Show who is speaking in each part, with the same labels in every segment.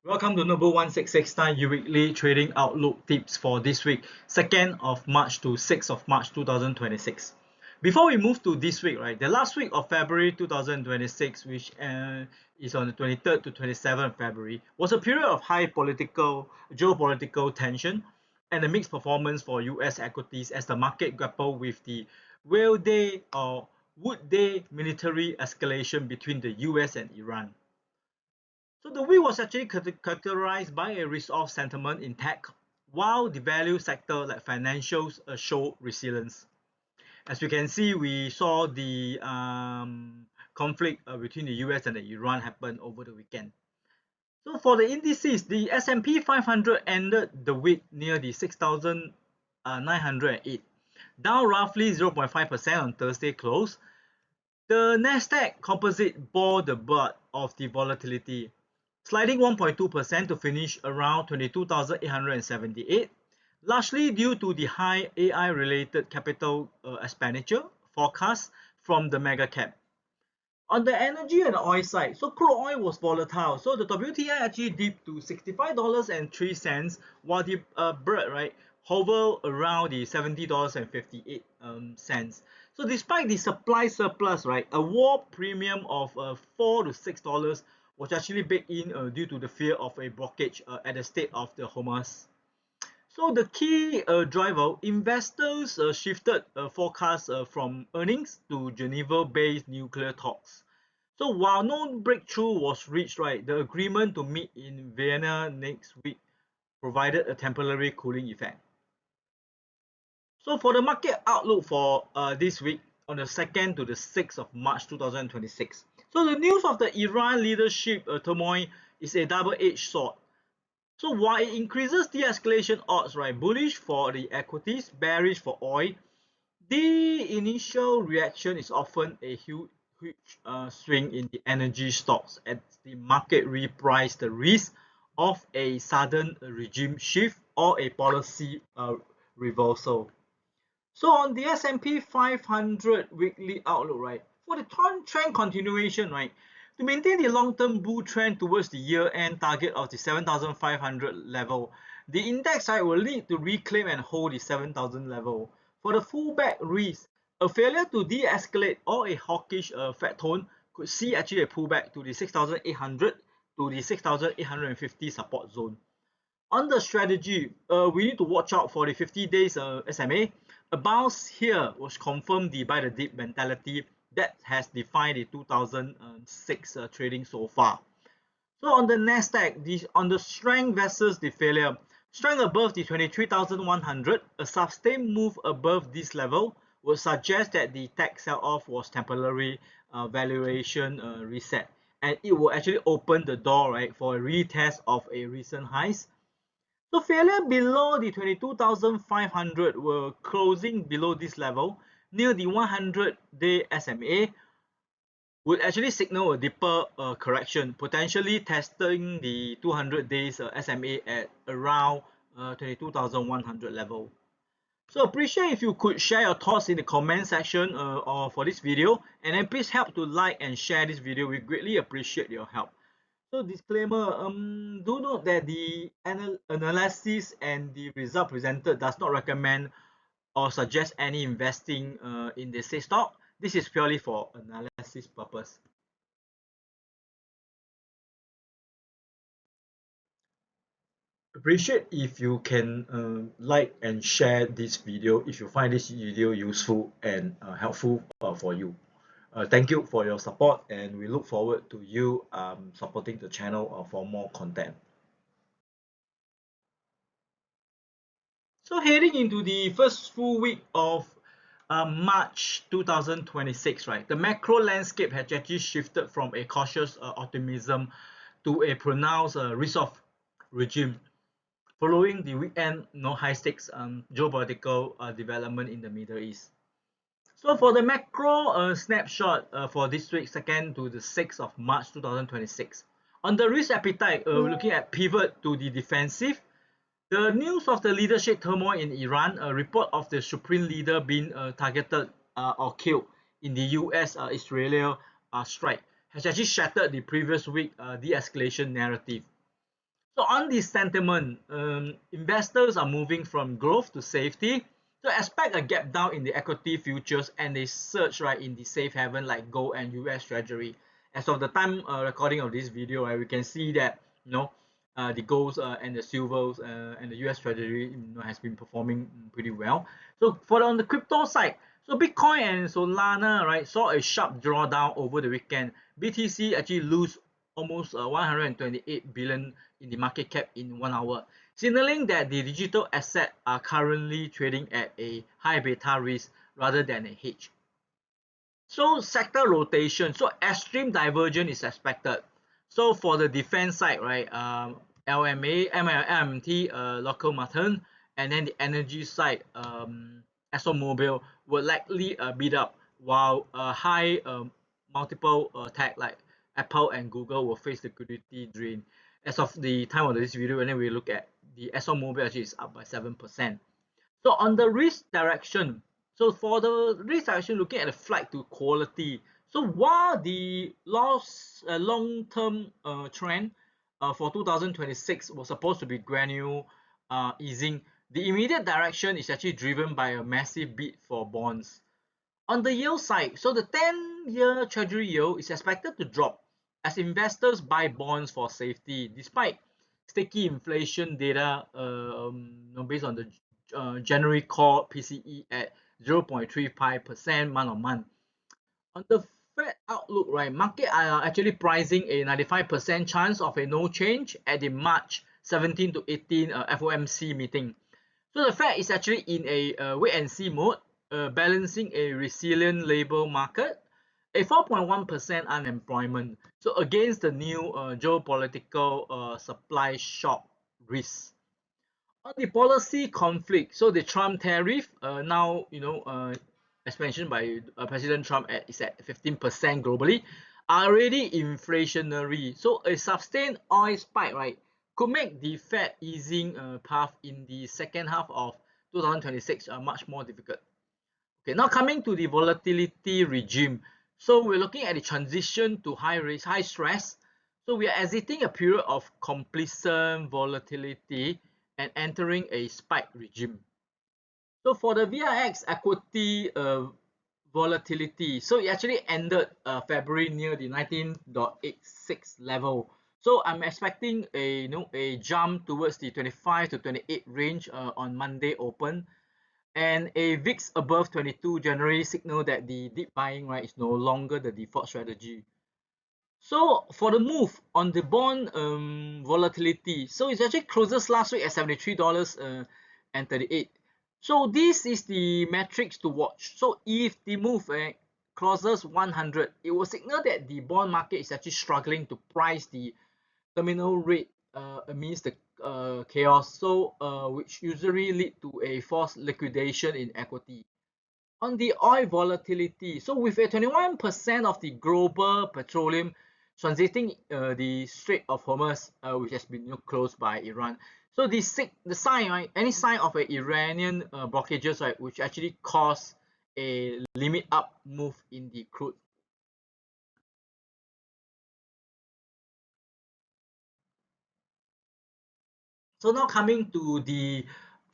Speaker 1: Welcome to Nerdbull1669 Weekly Trading Outlook tips for this week, 2nd of March to 6th of March 2026. Before we move to this week, right, the last week of February 2026, which is on the 23rd to 27th of February, was a period of high geopolitical tension and a mixed performance for US equities as the market grappled with the will they or would they military escalation between the US and Iran. So the week was actually characterized by a risk-off sentiment in tech, while the value sector like financials showed resilience. As we can see, we saw the conflict between the US and the Iran happen over the weekend. So for the indices, the S&P 500 ended the week near the 6,908, down roughly 0.5% on Thursday close. The NASDAQ Composite bore the brunt of the volatility, sliding 1.2% to finish around 22,878, largely due to the high AI-related capital expenditure forecast from the mega cap. On the energy and oil side, so crude oil was volatile. So the WTI actually dipped to $65.03, while the Brent, right, hover around the $70.58. So despite the supply surplus, right, a war premium of $4 to $6 was actually baked in due to the fear of a blockage at the Strait of the Hormuz. So the key driver, investors shifted forecasts from earnings to Geneva-based nuclear talks. So while no breakthrough was reached, right, the agreement to meet in Vienna next week provided a temporary cooling effect. So for the market outlook for this week, on the 2nd to the 6th of March 2026. So the news of the Iran leadership turmoil is a double-edged sword. So while it increases de-escalation odds, right, bullish for the equities, bearish for oil, the initial reaction is often a huge swing in the energy stocks as the market reprice the risk of a sudden regime shift or a policy reversal. So on the S&P 500 weekly outlook, right, for the trend continuation, right, to maintain the long-term bull trend towards the year-end target of the 7,500 level, the index side will need to reclaim and hold the 7,000 level. For the fallback risk, a failure to de-escalate or a hawkish Fed tone could see actually a pullback to the 6,800 to the 6,850 support zone. On the strategy, we need to watch out for the 50 days SMA. A bounce here was confirmed by the deep mentality that has defined the 2006 trading so far. So on the NASDAQ, on the strength versus the failure, strength above the 23,100, a sustained move above this level would suggest that the tech sell-off was temporary valuation reset, and it will actually open the door, right, for a retest of a recent highs. So failure below the 22,500 were closing below this level near the 100-day SMA would actually signal a deeper correction, potentially testing the 200 days SMA at around 22,100 level. So appreciate if you could share your thoughts in the comment section or for this video, and then please help to like and share this video. We greatly appreciate your help. So disclaimer, do note that the analysis and the result presented does not recommend or suggest any investing in the said stock. This is purely for analysis purpose. Appreciate if you can like and share this video if you find this video useful and helpful for you. Thank you for your support, and we look forward to you supporting the channel for more content. So heading into the first full week of March 2026, right, the macro landscape has actually shifted from a cautious optimism to a pronounced risk-off regime following the weekend high-stakes geopolitical development in the Middle East. So for the macro snapshot for this week, 2nd to the 6th of March 2026, on the risk appetite, we're looking at pivot to the defensive. The news of the leadership turmoil in Iran, a report of the supreme leader being targeted or killed in the US-Israel strike, has actually shattered the previous week de-escalation narrative. So on this sentiment, investors are moving from growth to safety. So expect a gap down in the equity futures and a surge right in the safe haven like gold and US Treasury. As of the time recording of this video, right, we can see that the golds and the silvers and the US Treasury has been performing pretty well. So on the crypto side, so Bitcoin and Solana right saw a sharp drawdown over the weekend. BTC actually lose almost 128 billion in the market cap in 1 hour, signaling that the digital assets are currently trading at a high beta risk rather than a hedge. So sector rotation, so extreme divergence is expected. So for the defense side, right, LMA, MLMT, local mutton, and then the energy side, ExxonMobil will likely beat up, while high multiple tech like Apple and Google will face liquidity drain. As of the time of this video, and then we look at the ExxonMobil actually is up by 7%. So on the risk direction, so for the risk direction, looking at the flight to quality. So while the long-term trend for 2026 was supposed to be gradual easing, the immediate direction is actually driven by a massive bid for bonds. On the yield side, so the 10-year Treasury yield is expected to drop as investors buy bonds for safety, despite sticky inflation data based on the January core PCE at 0.35% month on month. On the Fed outlook, right, market are actually pricing a 95% chance of a no change at the March 17 to 18 FOMC meeting. So the Fed is actually in a wait and see mode, balancing a resilient labor market, a 4.1% unemployment. So against the new geopolitical supply shock risk. On the policy conflict, so the Trump tariff now, as mentioned by President Trump, is at 15% globally, are already inflationary. So a sustained oil spike, right, could make the Fed easing path in the second half of 2026 much more difficult. Okay, now coming to the volatility regime. So we're looking at the transition to high risk, high stress. So we are exiting a period of complacent volatility and entering a spike regime. So for the VIX equity volatility, so it actually ended February near the 19.86 level. So I'm expecting a jump towards the 25 to 28 range on Monday open, and a VIX above 22 January signal that the deep buying right is no longer the default strategy. So for the move on the bond volatility, so it's actually closes last week at $73 and 38. So this is the metrics to watch. So if the move crosses 100, it will signal that the bond market is actually struggling to price the terminal rate amidst the chaos, so which usually lead to a forced liquidation in equity. On the oil volatility, so with a 21% of the global petroleum transiting the Strait of Hormuz, which has been closed by Iran. So the sign, right, any sign of an Iranian blockages, right, which actually cause a limit up move in the crude. So now coming to the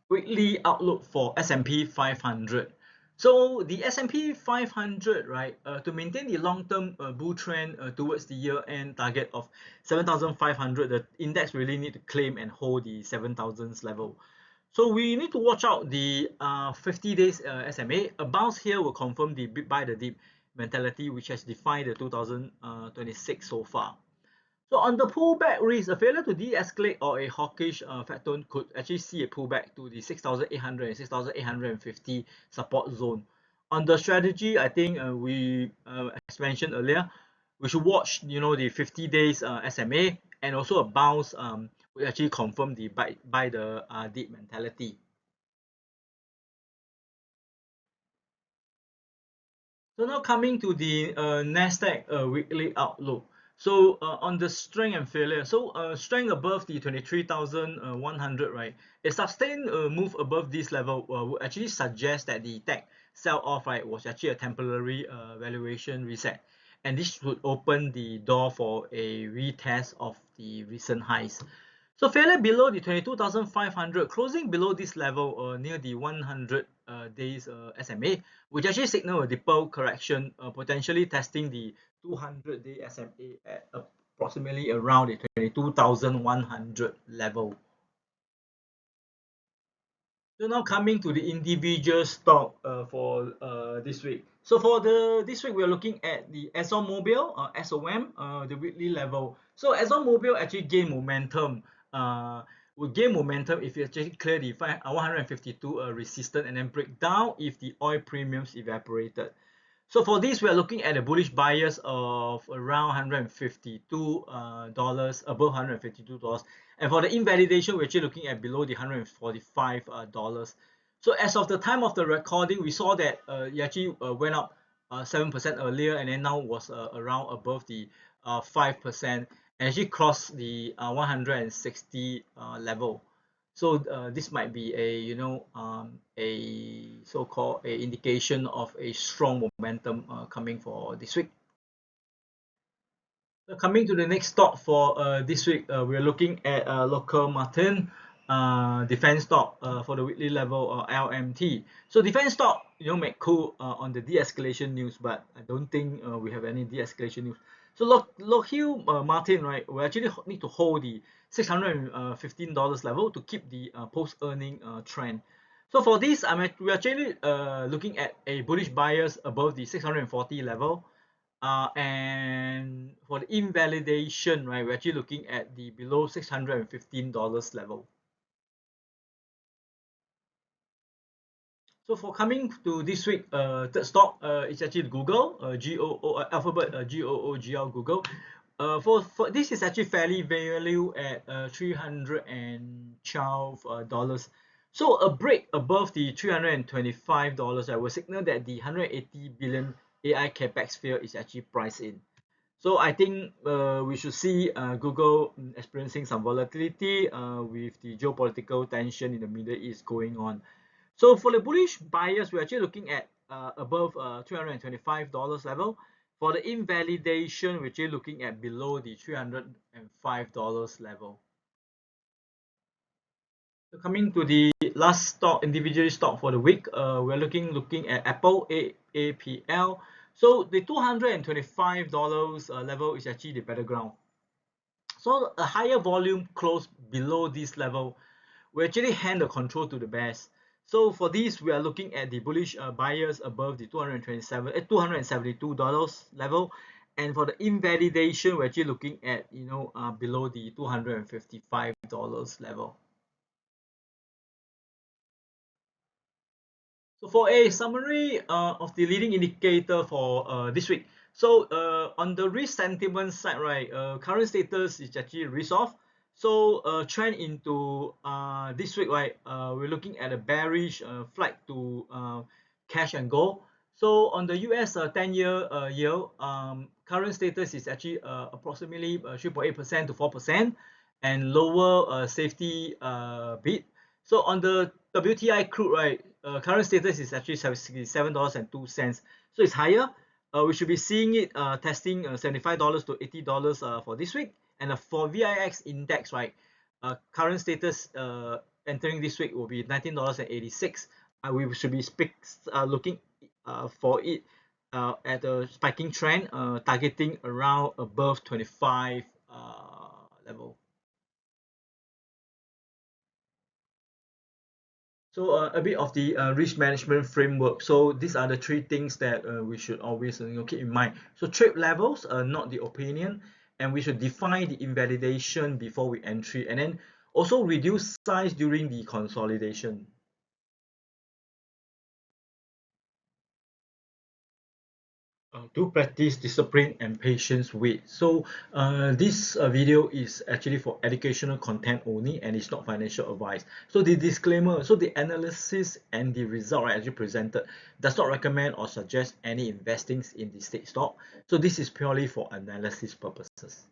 Speaker 1: weekly outlook for S&P 500. So the S&P 500, right, to maintain the long-term bull trend towards the year-end target of 7,500, the index really need to claim and hold the 7,000s level. So we need to watch out the 50 days SMA. A bounce here will confirm the bid buy the dip mentality, which has defined the 2026 so far. So on the pullback risk, a failure to de-escalate or a hawkish fat tone could actually see a pullback to the 6,800 and 6,850 support zone. On the strategy, I think as mentioned earlier, we should watch the 50 days SMA, and also a bounce will actually confirm the buy the dip mentality. So now coming to the NASDAQ weekly outlook. So on the strength and failure, so strength above the 23,100, right? A sustained move above this level would actually suggest that the tech sell-off, right, was actually a temporary valuation reset, and this would open the door for a retest of the recent highs. So failure below the 22,500, closing below this level near the 100 days SMA, which actually signal a deeper correction, potentially testing the 200-day SMA at approximately around the 22,100 level. So now coming to the individual stock for this week. So for this week, we are looking at the ExxonMobil, SOM, the weekly level. So ExxonMobil actually gain momentum. Will gain momentum if you actually clear the 152 resistance and then break down if the oil premiums evaporated. So for this, we are looking at a bullish bias of around $152, above $152. And for the invalidation, we're actually looking at below the $145. So as of the time of the recording, we saw that it actually went up 7% earlier and then now was around above the 5% and actually crossed the 160 level. So this might be a a so-called a indication of a strong momentum coming for this week. So coming to the next stock for this week, we're looking at local Martin defense stock for the weekly level LMT. So defense stock may cool on the de-escalation news, but I don't think we have any de-escalation news. So Lockheed Martin, right, we actually need to hold the $615 level to keep the post-earning trend. So for this, we're actually looking at a bullish bias above the 640 level. And for the invalidation, right, we're actually looking at the below $615 level. So for coming to this week, third stock, it's actually Google, Alphabet, GOOGL, Google. For this is actually fairly value at $312. So a break above the $325, I will signal that the 180 billion AI capex sphere is actually priced in. So I think we should see Google experiencing some volatility with the geopolitical tension in the Middle East going on. So for the bullish bias, we're actually looking at above $325 level. For the invalidation, we're actually looking at below the $305 level. So coming to the last stock, individual stock for the week, we're looking at Apple, APL. So the $225 level is actually the battleground. So a higher volume close below this level will actually hand the control to the bears. So for this, we are looking at the bullish bias above the $272 level, and for the invalidation, we're actually looking at below the $255 level. So for a summary of the leading indicator for this week, so on the risk sentiment side, right, current status is actually risk off. So trend into this week, right, we're looking at a bearish flight to cash and gold. So on the US 10-year yield, current status is actually approximately 3.8% to 4% and lower safety bid. So on the WTI crude, right, current status is actually $67.02. So it's higher. We should be seeing it testing $75 to $80 for this week. And for VIX index, right, current status entering this week will be $19.86. We should be looking for it at a spiking trend, targeting around above 25 level. So a bit of the risk management framework. So these are the three things that we should always keep in mind. So trade levels are not the opinion, and we should define the invalidation before we entry, and then also reduce size during the consolidation. Do practice discipline and patience with. So this video is actually for educational content only and it's not financial advice. So the disclaimer, so the analysis and the result actually presented does not recommend or suggest any investings in the state stock. So this is purely for analysis purposes.